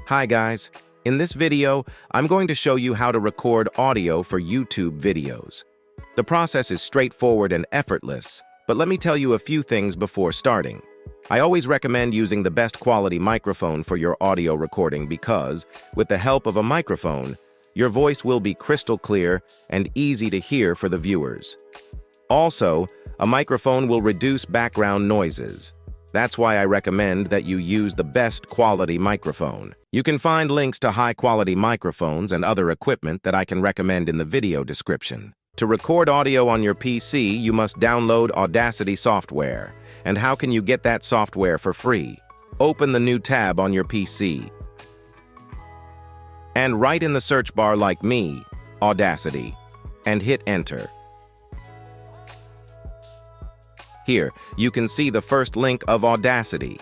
Hi guys, in this video, I'm going to show you how to record audio for YouTube videos. The process is straightforward and effortless, but let me tell you a few things before starting. I always recommend using the best quality microphone for your audio recording because, with the help of a microphone, your voice will be crystal clear and easy to hear for the viewers. Also, a microphone will reduce background noises. That's why I recommend that you use the best quality microphone. You can find links to high-quality microphones and other equipment that I can recommend in the video description. To record audio on your PC, you must download Audacity software. And how can you get that software for free? Open the new tab on your PC. And write in the search bar like me, Audacity, and hit enter. Here, you can see the first link of Audacity.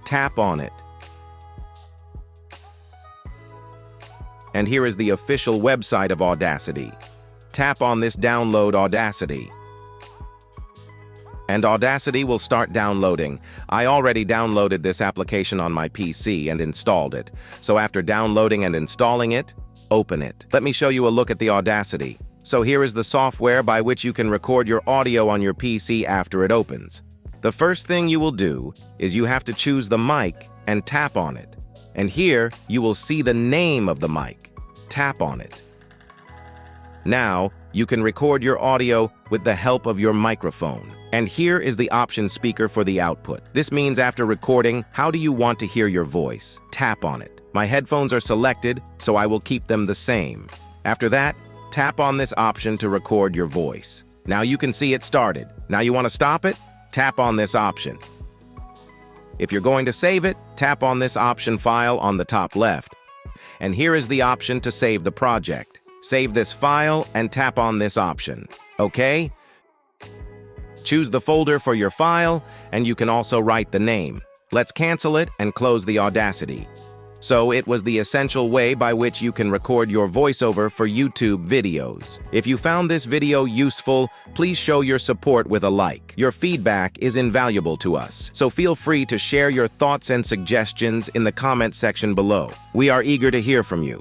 Tap on it. And here is the official website of Audacity. Tap on this Download Audacity. And Audacity will start downloading. I already downloaded this application on my PC and installed it. So after downloading and installing it, open it. Let me show you a look at the Audacity. So here is the software by which you can record your audio on your PC after it opens. The first thing you will do is you have to choose the mic and tap on it. And here you will see the name of the mic. Tap on it. Now you can record your audio with the help of your microphone. And here is the option speaker for the output. This means after recording, how do you want to hear your voice? Tap on it. My headphones are selected, so I will keep them the same. After that, tap on this option to record your voice. Now you can see it started. Now you want to stop it? Tap on this option. If you're going to save it, tap on this option file on the top left. And here is the option to save the project. Save this file and tap on this option. Okay? Choose the folder for your file, and you can also write the name. Let's cancel it and close the Audacity. So it was the essential way by which you can record your voiceover for YouTube videos. If you found this video useful, please show your support with a like. Your feedback is invaluable to us, so feel free to share your thoughts and suggestions in the comment section below. We are eager to hear from you.